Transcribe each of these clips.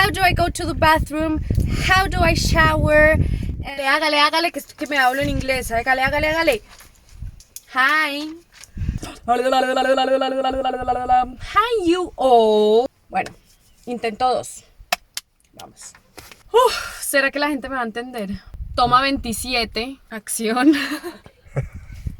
How do I go to the bathroom? How do I shower? Hágale, que me hablo en inglés. Hágale. Hi. Hi, you all. Bueno, intento 2. Vamos. ¿Será que la gente me va a entender? Toma 27. Acción.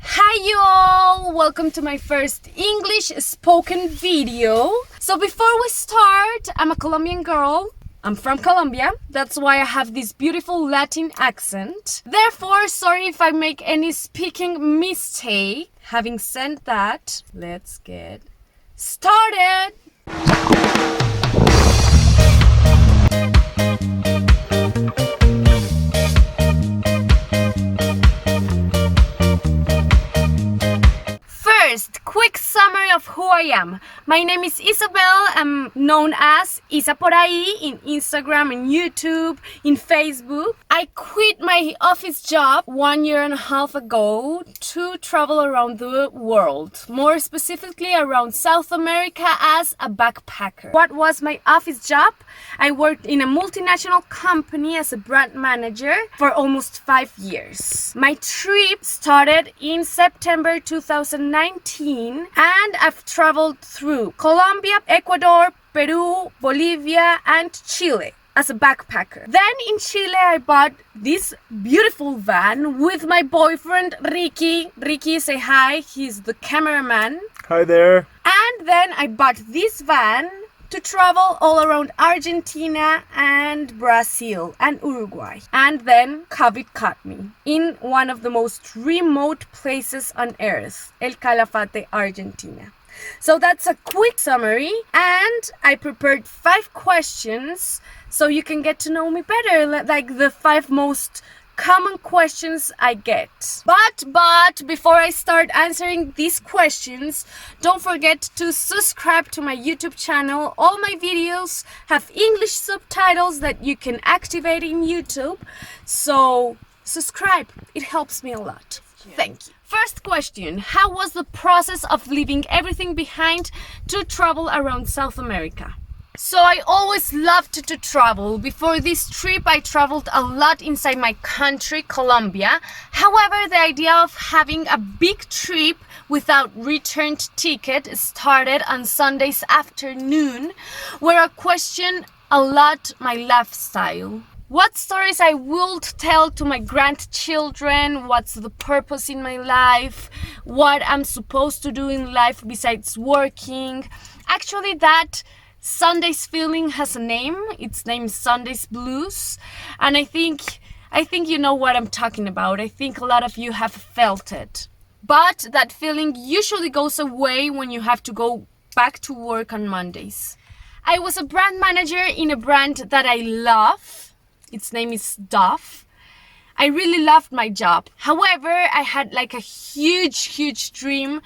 Hi you all! Welcome to my first English spoken video. So before we start, I'm a Colombian girl. I'm from Colombia. That's why I have this beautiful Latin accent. Therefore, sorry if I make any speaking mistake. Having said that, let's get started. First, quick summary of who I am. My name is Isabel. I'm known as Isa por ahí in Instagram and YouTube, in Facebook. I quit my office job 1.5 years ago to travel around the world, more specifically around South America as a backpacker. What was my office job? I worked in a multinational company as a brand manager for almost 5 years. My trip started in September 2019 and I've traveled through Colombia, Ecuador, Peru, Bolivia and Chile as a backpacker. Then in Chile I bought this beautiful van with my boyfriend Ricky. Ricky, say hi, he's the cameraman. Hi there. And then I bought this van to travel all around Argentina and Brazil and Uruguay. And then COVID caught me in one of the most remote places on earth, El Calafate, Argentina. So that's a quick summary, and I prepared 5 questions so you can get to know me better, like the 5 most common questions I get. But before I start answering these questions, don't forget to subscribe to my YouTube channel. All my videos have English subtitles that you can activate in YouTube. So subscribe, it helps me a lot. Thank you. First question, how was the process of leaving everything behind to travel around South America? So I always loved to travel. Before this trip, I traveled a lot inside my country, Colombia. However, the idea of having a big trip without returned ticket started on Sunday's afternoon, where I questioned a lot my lifestyle. What stories I would tell to my grandchildren, what's the purpose in my life, what I'm supposed to do in life besides working. Actually, that Sunday's feeling has a name. Its name is Sunday's Blues. And I think you know what I'm talking about. I think a lot of you have felt it. But that feeling usually goes away when you have to go back to work on Mondays. I was a brand manager in a brand that I love. Its name is Dove. I really loved my job. However, I had like a huge dream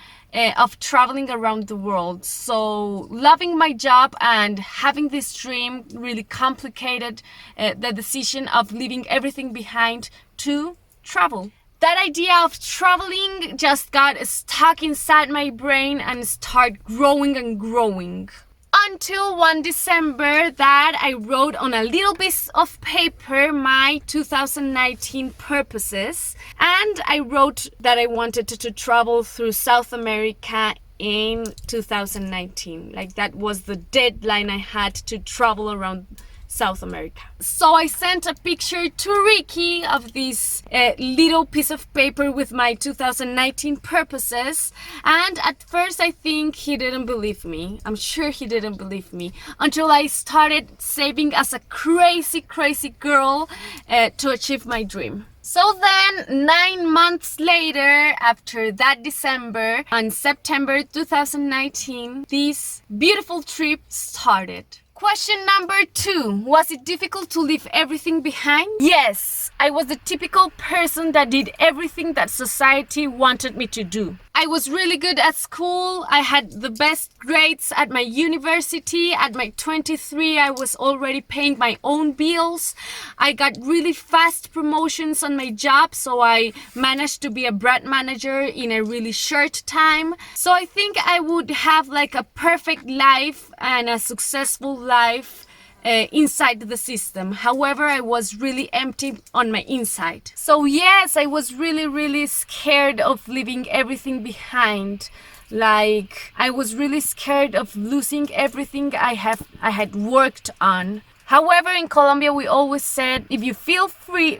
of traveling around the world. So loving my job and having this dream really complicated the decision of leaving everything behind to travel. That idea of traveling just got stuck inside my brain and started growing and growing. Until one December that I wrote on a little piece of paper my 2019 purposes, and I wrote that I wanted to travel through South America in 2019. Like that was the deadline I had to travel around South America. So I sent a picture to Ricky of this little piece of paper with my 2019 purposes, and at first I think he didn't believe me. I'm sure he didn't believe me until I started saving as a crazy girl to achieve my dream. So then 9 months later, after that December, on September 2019, this beautiful trip started. Question number 2. Was it difficult to leave everything behind? Yes, I was the typical person that did everything that society wanted me to do. I was really good at school. I had the best grades at my university. At my 23, I was already paying my own bills. I got really fast promotions on my job, so I managed to be a brand manager in a really short time. So I think I would have like a perfect life and a successful life inside the system. However, I was really empty on my inside. So yes, I was really scared of leaving everything behind. Like, I was really scared of losing everything I had worked on. However, in Colombia we always said, if you feel free...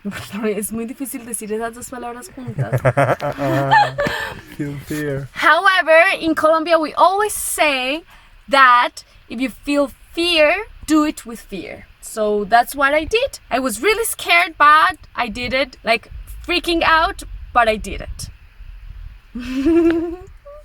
Es muy difícil decir esas dos palabras juntas. Feel fear. However, in Colombia we always say that if you feel fear, do it with fear. So that's what I did. I was really scared, but I did it. Like, freaking out, but I did it.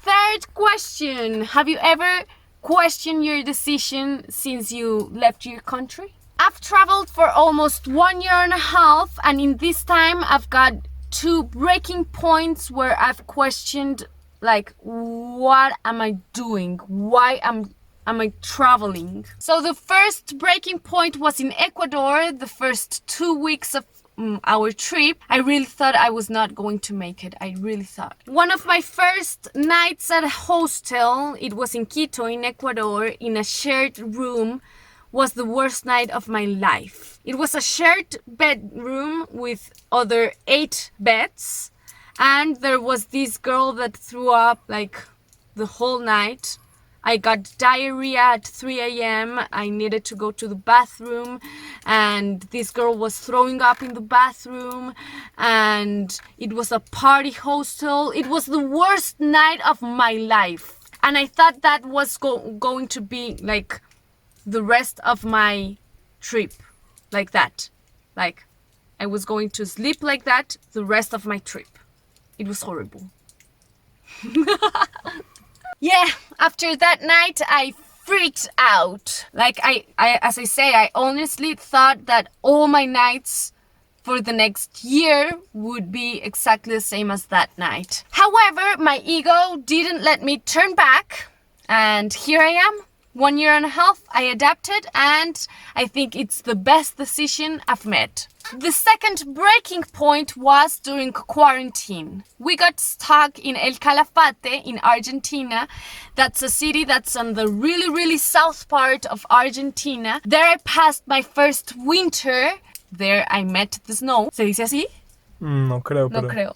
Third question. Have you ever questioned your decision since you left your country? I've traveled for almost 1 year and a half, and in this time I've got 2 breaking points where I've questioned, like, what am I doing? Why am I traveling? So the first breaking point was in Ecuador. The first 2 weeks of our trip, I really thought I was not going to make it. I really thought. One of my first nights at a hostel, it was in Quito in Ecuador, in a shared room, was the worst night of my life. It was a shared bedroom with other 8 beds, and there was this girl that threw up like the whole night. I got diarrhea at 3 a.m. I needed to go to the bathroom, and this girl was throwing up in the bathroom, and it was a party hostel. It was the worst night of my life, and I thought that was going to be like the rest of my trip, like that. Like, I was going to sleep like that the rest of my trip. It was horrible. Yeah, after that night I freaked out. Like, I as I say, I honestly thought that all my nights for the next year would be exactly the same as that night. However, my ego didn't let me turn back, and here I am. 1 year and a half, I adapted, and I think it's the best decision I've made. The second breaking point was during quarantine. We got stuck in El Calafate in Argentina. That's a city that's on the really south part of Argentina. There I passed my first winter. There I met the snow. ¿Se dice así? No creo. No creo.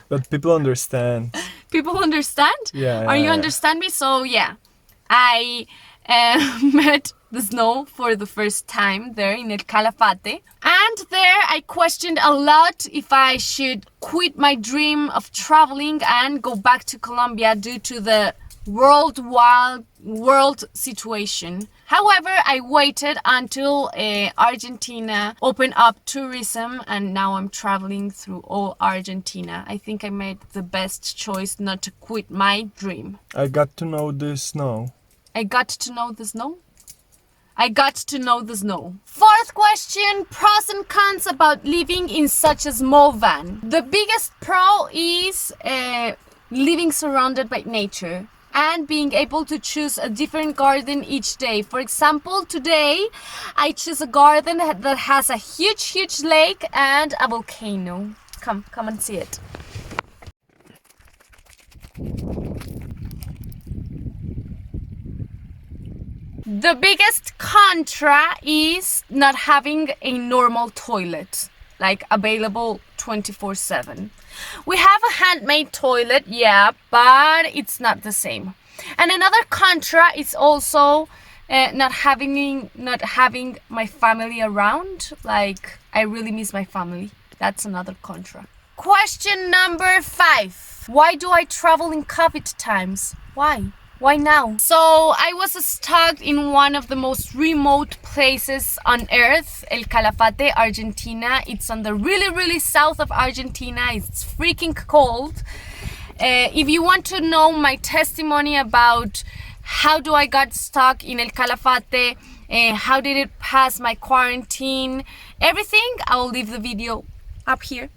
But people understand. People understand? Yeah. Or you understand me? So yeah. I met the snow for the first time there in El Calafate. And there I questioned a lot if I should quit my dream of traveling and go back to Colombia due to the world situation. However, I waited until Argentina opened up tourism, and now I'm traveling through all Argentina. I think I made the best choice not to quit my dream. I got to know the snow. I got to know the snow? I got to know the snow. Fourth question, pros and cons about living in such a small van. The biggest pro is living surrounded by nature and being able to choose a different garden each day. For example, today I choose a garden that has a huge lake and a volcano. Come and see it. The biggest contra is not having a normal toilet, like available 24/7. We have a handmade toilet, yeah, but it's not the same. And another contra is also not having my family around. Like, I really miss my family. That's another contra. Question number 5. Why do I travel in COVID times? Why? Why now? So I was stuck in one of the most remote places on earth, El Calafate, Argentina. It's on the really south of Argentina. It's freaking cold. If you want to know my testimony about how do I got stuck in El Calafate, how did it pass my quarantine, everything, I'll leave the video up here.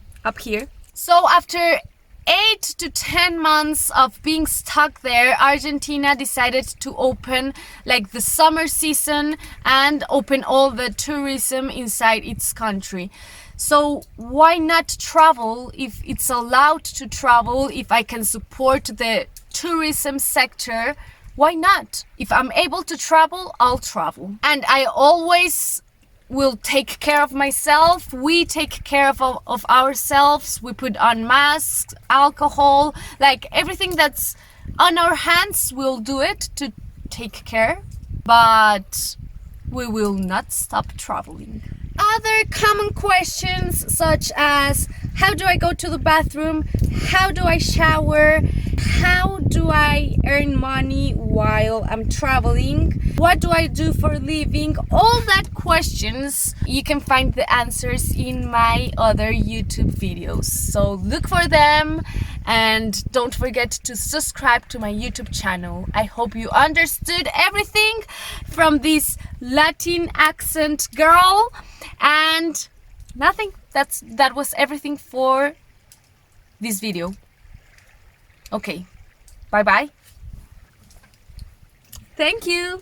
So after 8 to 10 months of being stuck there, Argentina decided to open like the summer season and open all the tourism inside its country. So why not travel if it's allowed to travel, if I can support the tourism sector why not? If I'm able to travel, I'll travel. And I always will take care of myself. We take care of ourselves. We put on masks, alcohol, like everything that's on our hands, we'll do it to take care. But we will not stop traveling. Other common questions such as how do I go to the bathroom? How do I shower? How do I earn money while I'm traveling? What do I do for a living? All that questions, you can find the answers in my other YouTube videos. So look for them and don't forget to subscribe to my YouTube channel. I hope you understood everything from this Latin accent girl. And nothing. That was everything for this video. Okay. Bye bye. Thank you.